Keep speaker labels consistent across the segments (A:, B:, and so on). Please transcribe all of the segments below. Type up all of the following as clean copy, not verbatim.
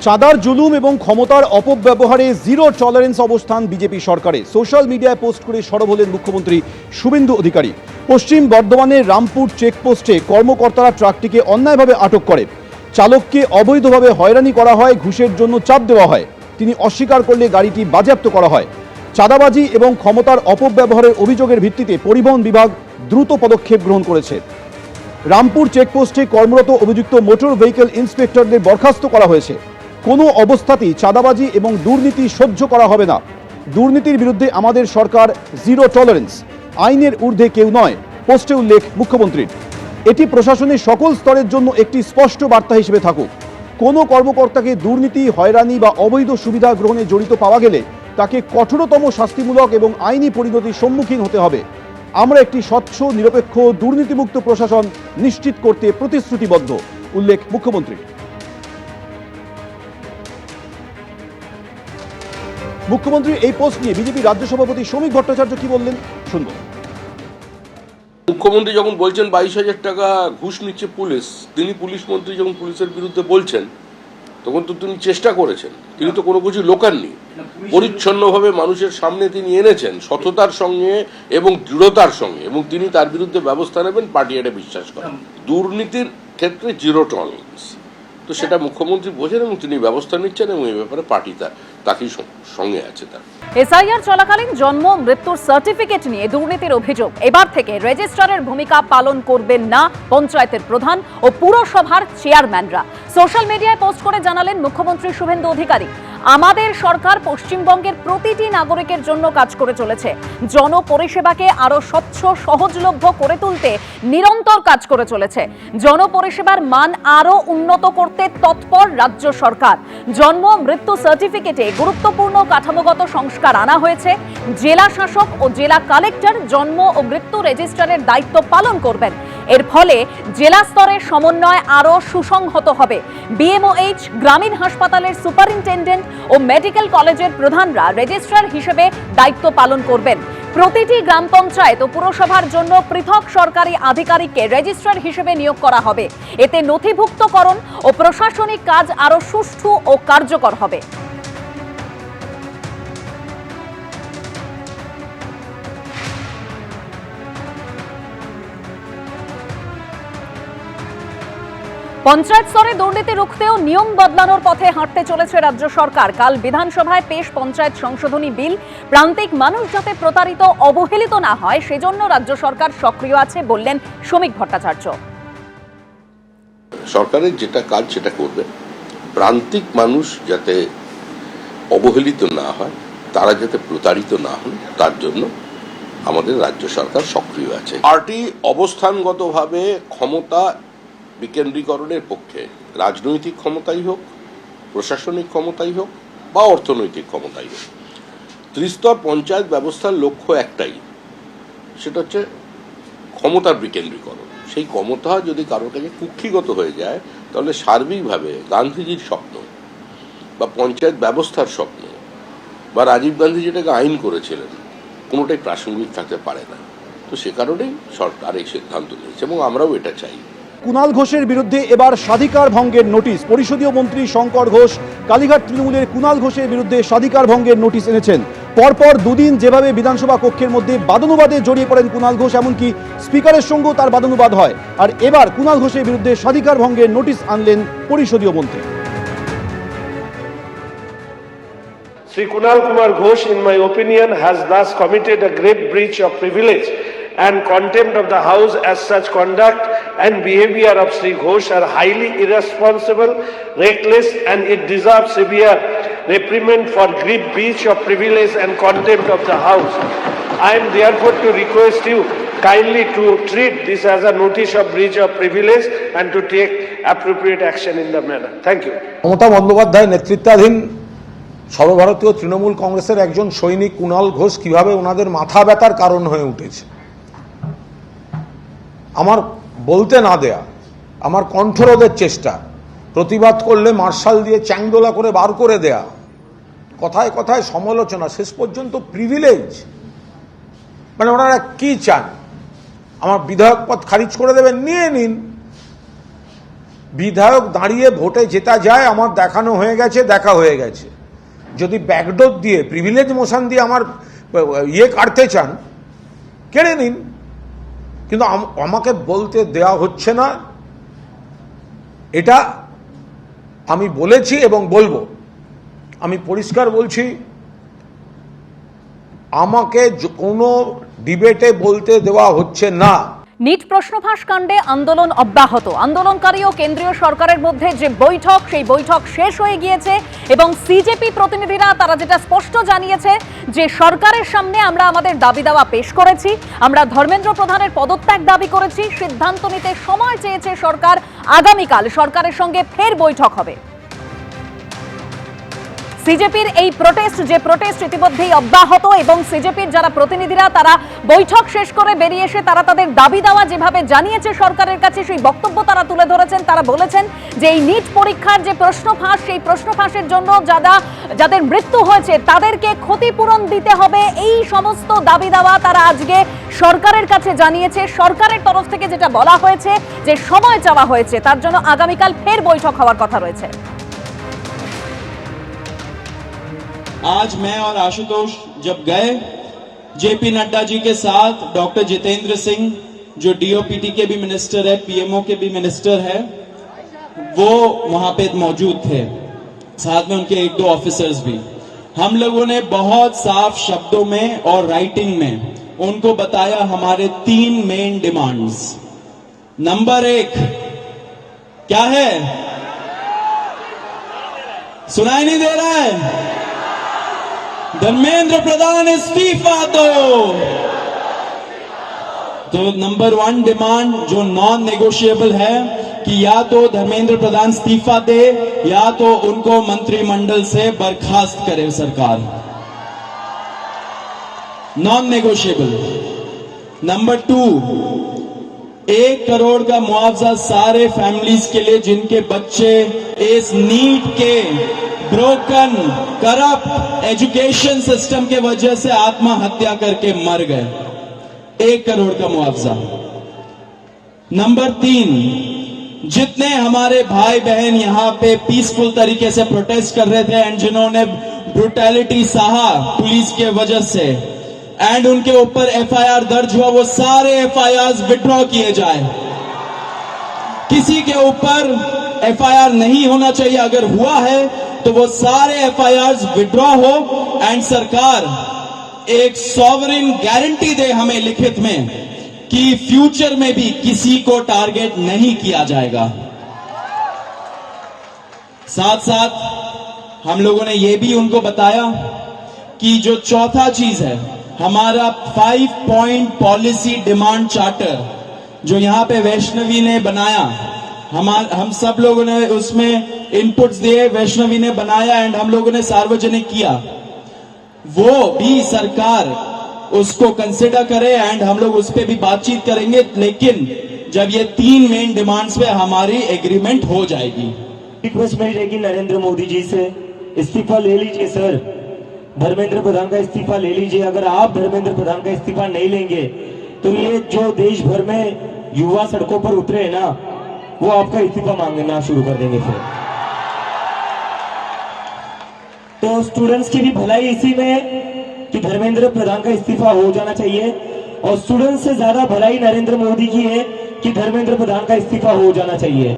A: চাঁদার জুলুম এবং ক্ষমতার অপব্যবহারে জিরো টলারেন্স অবস্থান বিজেপি সরকারে। সোশ্যাল মিডিয়ায় পোস্ট করে সরব হলেন মুখ্যমন্ত্রী শুভেন্দু অধিকারী। পশ্চিম বর্ধমানের রামপুর চেকপোস্টে কর্মকর্তারা ট্রাকটিকে অন্যায়ভাবে আটক করে। চালককে অবৈধভাবে হয়রানি করা হয়, ঘুষের জন্য চাপ দেওয়া হয়। তিনি অস্বীকার করলে গাড়িটি বাজেয়াপ্ত করা হয়। চাঁদাবাজি এবং ক্ষমতার অপব্যবহারের অভিযোগের ভিত্তিতে পরিবহন বিভাগ দ্রুত পদক্ষেপ গ্রহণ করেছে। রামপুর চেকপোস্টে কর্মরত অভিযুক্ত মোটর ভেহিকল ইন্সপেক্টরদের বরখাস্ত করা হয়েছে। কোনো অবস্থাতেই চাঁদাবাজি এবং দুর্নীতি সহ্য করা হবে না। দুর্নীতির বিরুদ্ধে আমাদের সরকার জিরো টলারেন্স, আইনের ঊর্ধ্বে কেউ নয়, পোস্টে উল্লেখ মুখ্যমন্ত্রীর। এটি প্রশাসনের সকল স্তরের জন্য একটি স্পষ্ট বার্তা হিসেবে থাকুক। কোনো কর্মকর্তাকে দুর্নীতি, হয়রানি বা অবৈধ সুবিধা গ্রহণে জড়িত পাওয়া গেলে তাকে কঠোরতম শাস্তিমূলক এবং আইনি পরিণতির সম্মুখীন হতে হবে। আমরা একটি স্বচ্ছ, নিরপেক্ষ, দুর্নীতিমুক্ত প্রশাসন নিশ্চিত করতে প্রতিশ্রুতিবদ্ধ, উল্লেখ মুখ্যমন্ত্রীর। মুখ্যমন্ত্রীর এই পোস্ট নিয়ে বিজেপি রাজ্য সভাপতি শ্রমিক ভট্টাচার্য কি বললেন শুনব।
B: মুখ্যমন্ত্রী যখন বলছেন 22,000 টাকা ঘুষ নিচ্ছে পুলিশ, তিনি পুলিশ মন্ত্রী যখন পুলিশের বিরুদ্ধে বলছেন তখন তো তিনি চেষ্টা করেছেন, তিনি তো কোনো কিছু লোকাননি। পরিচ্ছন্নভাবে মানুষের সামনে তিনি এনেছেন সততার সঙ্গে এবং দৃঢ়তার সঙ্গে, এবং তিনি তার বিরুদ্ধে ব্যবস্থা নেবেন, পার্টি এটা বিশ্বাস করেন। দুর্নীতির ক্ষেত্রে জিরো টলারেন্স, তো সেটা মুখ্যমন্ত্রী বোঝেন এবং তিনি ব্যবস্থা নিচ্ছেন, এবং এই ব্যাপারে পার্টি তাকেই সঙ্গে আছে। তার
C: এসআইআর চলাকালীন জন্ম মৃত্যুর সার্টিফিকেট নিয়ে দুর্নীতির অভিযোগ। এবার থেকে রেজিস্ট্রারের ভূমিকা পালন করবেন না পঞ্চায়েতের প্রধান ও পুরসভার চেয়ারম্যানরা। সোশ্যাল মিডিয়ায় পোস্ট করে জানালেন মুখ্যমন্ত্রী শুভেন্দু অধিকারী, আমাদের সরকার পশ্চিমবঙ্গের প্রতিটি নাগরিকের জন্য কাজ করে চলেছে। জনপরিষেবাকে আরো স্বচ্ছ, সহজলভ্য করে তুলতে নিরন্তর কাজ করে চলেছে। জনপরিষেবার মান আরো উন্নত করতে তৎপর রাজ্য সরকার। জন্ম মৃত্যু সার্টিফিকেটে গুরুত্বপূর্ণ কাঠামোগত সংস্কার আনা হয়েছে। জেলা শাসক ও জেলা কালেক্টর জন্ম ও মৃত্যু রেজিস্ট্রারের দায়িত্ব পালন করবেন। এর ফলে জেলা স্তরের সমন্বয় আরো সুসংহত হবে। বিএমওএইচ, গ্রামীণ হাসপাতালের সুপারিনটেন্ডেন্ট ও মেডিকেল কলেজের প্রধানরা রেজিস্ট্রার হিসেবে দায়িত্ব পালন করবেন। প্রতিটি গ্রাম পঞ্চায়েত ও পুরসভার জন্য পৃথক সরকারি আধিকারিককে রেজিস্ট্রার হিসেবে নিয়োগ করা হবে। এতে নথিভুক্তকরণ ও প্রশাসনিক কাজ আরো সুষ্ঠু ও কার্যকর হবে। পঞ্চায়েত স্তরে দুর্নীতি রুখতেও নিয়ম বদলানোর পথে হাঁটতে চলেছে রাজ্য সরকার। কাল বিধানসভায় পেশ পঞ্চায়েত সংশোধনী বিল। প্রান্তিক মানুষ যাতে প্রতারিত, অবহেলিত না হয় সেজন্য রাজ্য সরকার সক্রিয় আছে বললেন শ্রমিক ভট্টাচার্য।
B: সরকারের যেটা কাজ সেটা করবে, প্রান্তিক মানুষ যাতে অবহেলিত না হয়, তারা যাতে প্রতারিত না হন, তার জন্য আমাদের রাজ্য সরকার সক্রিয় আছে। পার্টি অবস্থানগতভাবে ক্ষমতা বিকেন্দ্রীকরণের পক্ষে, রাজনৈতিক ক্ষমতাই হোক, প্রশাসনিক ক্ষমতাই হোক বা অর্থনৈতিক ক্ষমতাই হোক। ত্রিস্তর পঞ্চায়েত ব্যবস্থার লক্ষ্য একটাই, সেটা হচ্ছে ক্ষমতার বিকেন্দ্রীকরণ। সেই ক্ষমতা যদি কারোর কাছে কুক্ষিগত হয়ে যায়, তাহলে সার্বিকভাবে গান্ধীজির স্বপ্ন বা পঞ্চায়েত ব্যবস্থার স্বপ্ন বা রাজীব গান্ধী যেটাকে আইন করেছিলেন, কোনোটাই প্রাসঙ্গিক থাকতে পারে না। তো সে কারণেই সরকার এই সিদ্ধান্ত নিয়েছে, এবং আমরাও এটা চাই।
A: কুণাল ঘোষের বিরুদ্ধে এবার স্বাধিকার ভঙ্গের নোটিশ। পরিষদীয় মন্ত্রী শঙ্কর ঘোষ কালীঘাট তৃণমূলের কুণাল ঘোষের বিরুদ্ধে স্বাধিকার ভঙ্গের নোটিশ এনেছেন। পরপর দুদিন যেভাবে বিধানসভা কক্ষের মধ্যে বাদানুবাদে জড়িয়ে পড়েন কুণাল ঘোষ, এমনকি স্পিকারের সঙ্গেও তার বাদানুবাদ হয়। আর এবার কুণাল ঘোষের বিরুদ্ধে স্বাধিকার ভঙ্গের নোটিশ আনলেন পরিষদীয় মন্ত্রী।
D: Sri Kunal Kumar Ghosh, in my opinion, has thus committed a grave breach of privilege and contempt of the House, as such conduct and behavior of Sri Ghosh are highly irresponsible, reckless, and it deserves severe reprimand for grave breach of privilege and contempt of the House. I am therefore to request you kindly to treat this as a notice of breach of privilege and to take appropriate action in the manner. Thank you.
E: Mamata Bandyopadhyay নেতৃত্বাধীন সর্বভারতীয় তৃণমূল কংগ্রেসের একজন সৈনিক কুণাল ঘোষ কিভাবে ওনাদের মাথা ব্যথার কারণ হয়ে উঠেছে, আমার বলতে না দেয়া, আমার কণ্ঠরোধের চেষ্টা, প্রতিবাদ করলে মার্শাল দিয়ে চ্যাংদোলা করে বার করে দেয়া, কথায় কথায় সমালোচনা, শেষ পর্যন্ত প্রিভিলেজ। মানে ওনারা কি চান? আমার বিধায়ক পদ খারিজ করে দেবেন, নিয়ে নিন। বিধায়ক দাঁড়িয়ে ভোটে জেতা যায় আমার দেখানো হয়ে গেছে, দেখা হয়ে গেছে। যদি ব্যাকডোর দিয়ে প্রিভিলেজ মোশন দিয়ে আমার ইয়ে কাটতে চান কেড়ে নিন, কিন্তু আমাকে বলতে দেওয়া হচ্ছে না। এটা আমি বলেছি এবং বলবো, আমি পরিষ্কার বলছি, আমাকে কোনো ডিবেটে বলতে দেওয়া হচ্ছে না।
C: নিট প্রশ্নফাঁস কাণ্ডে আন্দোলন অব্যাহত। আন্দোলনকারী ও কেন্দ্রীয় সরকারের মধ্যে যে বৈঠক, সেই বৈঠক শেষ হয়ে গিয়েছে এবং সিজেপি প্রতিনিধিরা তারা যেটা স্পষ্ট জানিয়েছে যে সরকারের সামনে আমরা আমাদের দাবি দাওয়া পেশ করেছি, আমরা ধর্মেন্দ্র প্রধানের পদত্যাগ দাবি করেছি, সিদ্ধান্ত নিতে সময় চেয়েছে সরকার, আগামীকাল সরকারের সঙ্গে ফের বৈঠক হবে। সিজেপির এই প্রোটেস্ট ইতিমধ্যেই অব্যাহত এবং সিজেপির যারা প্রতিনিধিরা তারা বৈঠক শেষ করে বেরিয়ে এসে তারা তাদের দাবি দাওয়া যেভাবে জানিয়েছে সরকারের কাছে সেই বক্তব্য তারা তুলে ধরেছেন। তারা বলেছেন যে এই নিট পরীক্ষার যে প্রশ্নফাঁস, সেই প্রশ্নফাঁসের জন্য যাদের মৃত্যু হয়েছে তাদেরকে ক্ষতিপূরণ দিতে হবে, এই সমস্ত দাবি দাওয়া তারা আজকে সরকারের কাছে জানিয়েছে। সরকারের তরফ থেকে যেটা বলা হয়েছে যে সময় চাওয়া হয়েছে, তার জন্য আগামীকাল ফের বৈঠক হওয়ার কথা রয়েছে।
F: आज मैं और आशुतोष जब गए जेपी नड्डा जी के साथ, डॉक्टर जितेंद्र सिंह जो डीओपीटी के भी मिनिस्टर है, पीएमओ के भी मिनिस्टर है, वो वहां पे मौजूद थे, साथ में उनके एक दो ऑफिसर्स भी। हम लोगों ने बहुत साफ शब्दों में और राइटिंग में उनको बताया हमारे 3 मेन डिमांड्स। नंबर 1 क्या है? सुनाई नहीं दे रहा है? धर्मेंद्र प्रधान इस्तीफा दो। तो नंबर 1 डिमांड जो नॉन नेगोशिएबल है कि या तो धर्मेंद्र प्रधान इस्तीफा दे या तो उनको मंत्रिमंडल से बर्खास्त करे सरकार, नॉन नेगोशिएबल। नंबर 2 1 करोड़ का मुआवजा सारे फैमिलीज के लिए जिनके बच्चे इस नीट के ब्रोकन करप्ट एजुकेशन सिस्टम के वजह से आत्महत्या करके मर गए, 1 करोड़ का मुआवजा। नंबर 3 जितने हमारे भाई बहन यहां पे पीसफुल तरीके से प्रोटेस्ट कर रहे थे एंड जिन्होंने ब्रुटैलिटी सहा पुलिस के वजह से एंड उनके ऊपर एफआईआर दर्ज हुआ, वो सारे एफआईआर विड्रॉ किए जाए। किसी के ऊपर एफआईआर नहीं होना चाहिए, अगर हुआ है तो वो सारे एफआईआर विड्रॉ हो एंड सरकार एक सॉवरेन गारंटी दे हमें लिखित में कि फ्यूचर में भी किसी को टारगेट नहीं किया जाएगा। साथ साथ हम लोगों ने ये भी उनको बताया कि जो चौथा चीज है हमारा 5 पॉइंट पॉलिसी डिमांड चार्टर जो यहां पे वैष्णवी ने बनाया, हम सब लोगों ने उसमें इनपुट्स दिए, वैष्णवी ने बनाया एंड हम लोगों ने सार्वजनिक किया, वो भी सरकार उसको कंसिडर करे एंड हम लोग उस पे भी बातचीत करेंगे। लेकिन जब ये 3 मेन डिमांड्स पे हमारी एग्रीमेंट हो जाएगी।
G: रिक्वेस्ट मेरी रहेगी नरेंद्र मोदी जी से, इस्तीफा ले लीजिए सर, धर्मेंद्र प्रधान का इस्तीफा ले लीजिए। अगर आप धर्मेंद्र प्रधान का इस्तीफा नहीं लेंगे तो ये जो देश भर में युवा सड़कों पर उतरे हैं ना, वो आपका इस्तीफा मांगना शुरू कर देंगे फिर। तो स्टूडेंट्स की भी भलाई इसी में है कि धर्मेंद्र प्रधान का इस्तीफा हो जाना चाहिए, और स्टूडेंट्स से ज्यादा भलाई नरेंद्र मोदी की है कि धर्मेंद्र प्रधान का इस्तीफा हो जाना चाहिए।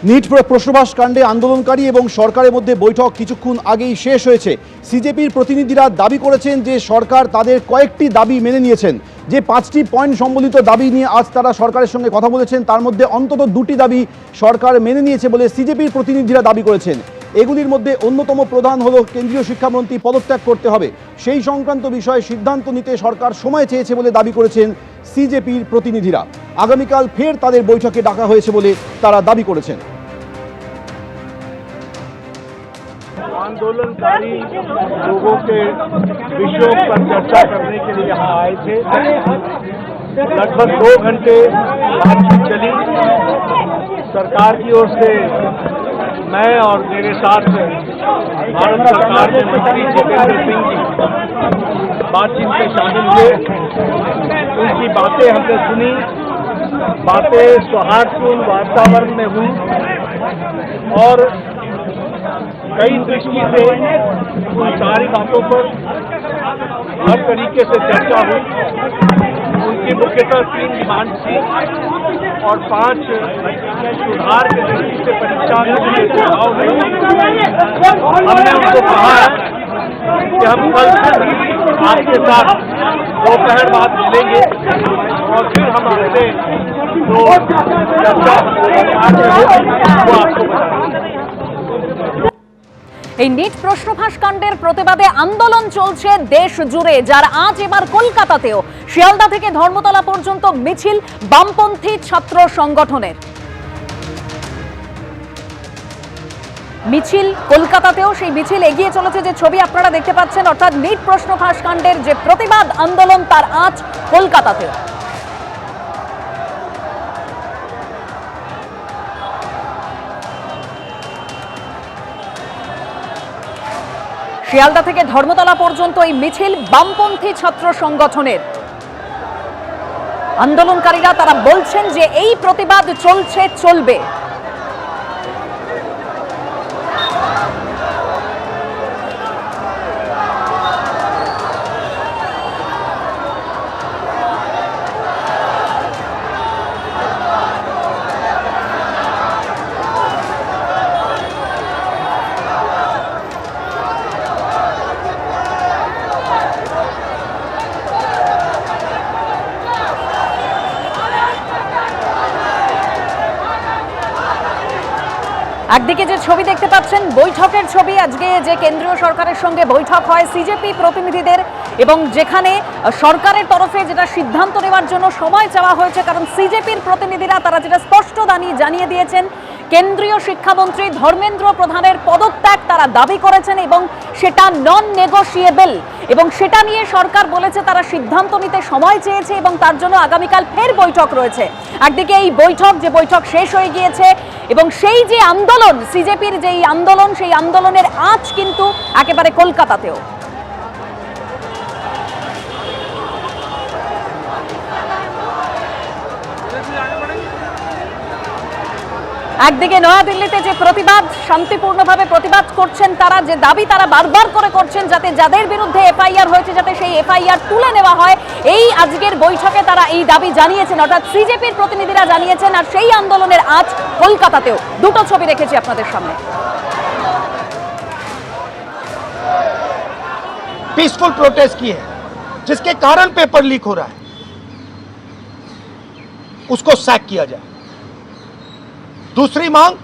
A: নিট প্রশ্নফাঁস কাণ্ডে আন্দোলনকারী এবং সরকারের মধ্যে বৈঠক কিছুক্ষণ আগেই শেষ হয়েছে। সিজেপির প্রতিনিধিরা দাবি করেছেন যে সরকার তাদের কয়েকটি দাবি মেনে নিয়েছেন। যে 5টি পয়েন্ট সম্বলিত দাবি নিয়ে আজ তারা সরকারের সঙ্গে কথা বলেছেন, তার মধ্যে অন্তত 2টি দাবি সরকার মেনে নিয়েছে বলে সিজেপির প্রতিনিধিরা দাবি করেছেন। এগুলির মধ্যে অন্যতম প্রধান হলো কেন্দ্রীয় শিক্ষামন্ত্রী পদত্যাগ করতে হবে, সেই সংক্রান্ত বিষয়ে সিদ্ধান্ত নিতে সরকার সময় চেয়েছে বলে দাবি করেছেন সিজেপির প্রতিনিধিরা। আগামীকাল ফের তাদের বৈঠকে ডাকা হয়েছে বলে তারা দাবি করেছেন।
D: आंदोलनकारी लोगों के विषयों पर चर्चा करने के लिए यहाँ आए थे। लगभग 2 घंटे बातचीत चली। सरकार की ओर से मैं और मेरे साथ भारत सरकार के मंत्री जितेंद्र सिंह जी बातचीत में शामिल हुए। उनकी बातें हमने सुनी बातें सौहार्दपूर्ण वातावरण में हुई और कई दृष्टि से उन सारी बातों पर हर तरीके से चर्चा हुई। उनकी मुख्यतः 3 डिमांड थी और 5 सुधार की दृष्टि से परीक्षा के सुझाव नहीं। हमने उनको कहा है कि हम कल आपके साथ दोपहर बाद मिलेंगे और फिर हम आपसे जो चर्चा आगे होगी वो आपको बताएंगे।
C: এই নিট প্রশ্নফাঁস কাণ্ডের প্রতিবাদে আন্দোলন চলছে দেশ জুড়ে, যার আজ এবার কলকাতাতেও শিয়ালদা থেকে ধর্মতলা পর্যন্ত মিছিল বামপন্থী ছাত্র সংগঠনের। মিছিল কলকাতাতেও সেই মিছিল এগিয়ে চলেছে, যে ছবি আপনারা দেখতে পাচ্ছেন, অর্থাৎ নিট প্রশ্নফাঁস কাণ্ডের যে প্রতিবাদ আন্দোলন তার আজ কলকাতাতেও। শিয়ালদা থেকে ধর্মতলা পর্যন্ত এই মিছিল বামপন্থী ছাত্র সংগঠনের। আন্দোলনকারীরা তারা বলছেন যে এই প্রতিবাদ চলছে, চলবে। একদিকে যে ছবি দেখতে পাচ্ছেন বৈঠকের ছবি, আজকে যে কেন্দ্রীয় সরকারের সঙ্গে বৈঠক হয় সিজেপি প্রতিনিধিদের, এবং যেখানে সরকারের তরফে যেটা সিদ্ধান্ত নেওয়ার জন্য সময় চাওয়া হয়েছে, কারণ সিজেপির প্রতিনিধিরা তারা যেটা স্পষ্ট জানিয়ে দিয়েছেন কেন্দ্রীয় শিক্ষামন্ত্রী ধর্মেন্দ্র প্রধানের পদত্যাগ তারা দাবি করেছেন এবং সেটা নন নেগোশিয়েবল, এবং সেটা নিয়ে সরকার বলেছে তারা সিদ্ধান্ত নিতে সময় চেয়েছে এবং তার জন্য আগামীকাল ফের বৈঠক রয়েছে। একদিকে এই বৈঠক শেষ হয়ে গিয়েছে এবং সেই যে আন্দোলন সিজেপির যেই আন্দোলন, সেই আন্দোলনের আজ কিন্তু একেবারে কলকাতাতেও। একদিকে নয়াদিল্লিতে যে প্রতিবাদ, শান্তিপূর্ণভাবে প্রতিবাদ করছেন তারা, যে দাবি তারা বারবার করে করছেন যাতে যাদের বিরুদ্ধে এফআইআর হয়েছে যাতে সেই এফআইআর তুলে নেওয়া হয়, এই আজকের বৈঠকে তারা এই দাবি জানিয়েছেন, অর্থাৎ সিজেপির প্রতিনিধিরা জানিয়েছেন। আর সেই আন্দোলনের আজ কলকাতাতেও দুটো ছবি রেখেছি আপনাদের সামনে।
H: पीसफुल प्रोटेस्ट की है जिसके कारण पेपर लीक हो रहा है, उसको सैक किया जाए। दूसरी मांग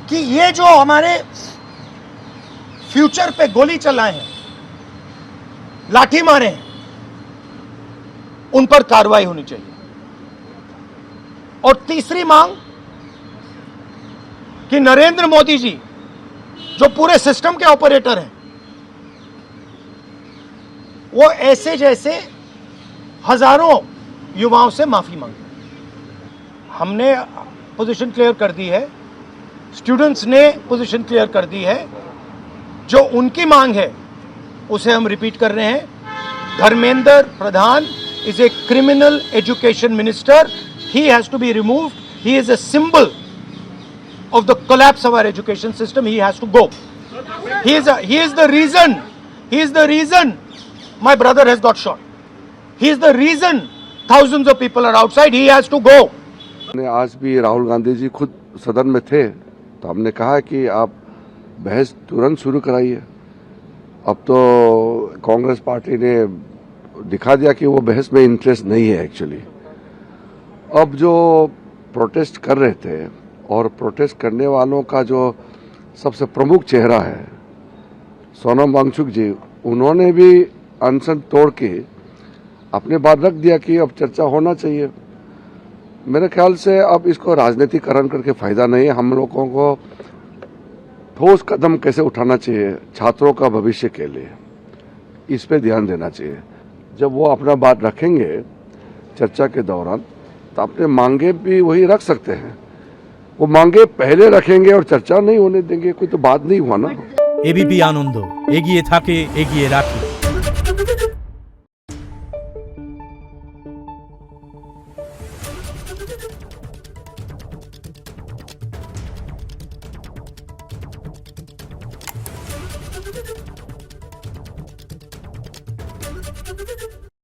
H: कि ये जो हमारे फ्यूचर पे गोली चलाए हैं, लाठी मारे हैं, उन पर कार्रवाई होनी चाहिए। और तीसरी मांग कि नरेंद्र मोदी जी जो पूरे सिस्टम के ऑपरेटर हैं, वो ऐसे जैसे हजारों युवाओं से माफी मांगे। हमने पोजीशन क्लियर कर दी है, स्टूडेंट्स ने पोजीशन क्लियर कर दी है। जो उनकी मांग है उसे हम रिपीट कर रहे हैं। Dharmendra Pradhan is a criminal education minister, he has to be removed, he is a symbol of the collapse of our education system, he has to go. He is the reason my brother has got shot. He is the reason thousands of people are outside. He has to go.
I: आज भी राहुल गांधी जी खुद सदन में थे तो हमने कहा कि आप बहस तुरंत शुरू कराइए। अब तो कांग्रेस पार्टी ने दिखा दिया कि वो बहस में इंटरेस्ट नहीं है एक्चुअली। अब जो प्रोटेस्ट कर रहे थे और प्रोटेस्ट करने वालों का जो सबसे प्रमुख चेहरा है सोनम वांगचुक जी, उन्होंने भी अनशन तोड़ के अपने बात रख दिया कि अब चर्चा होना चाहिए। मेरे ख्याल से अब इसको राजनीतिकरण करके फायदा नहीं है। हम लोगों को ठोस कदम कैसे उठाना चाहिए छात्रों का भविष्य के लिए, इस पे ध्यान देना चाहिए। जब वो अपना बात रखेंगे चर्चा के दौरान तो अपने मांगे भी वही रख सकते हैं। वो मांगे पहले रखेंगे और चर्चा नहीं होने देंगे, कोई तो बात नहीं हुआ ना।
J: एबीपी आनंद एगिए थाके एगिए राखे।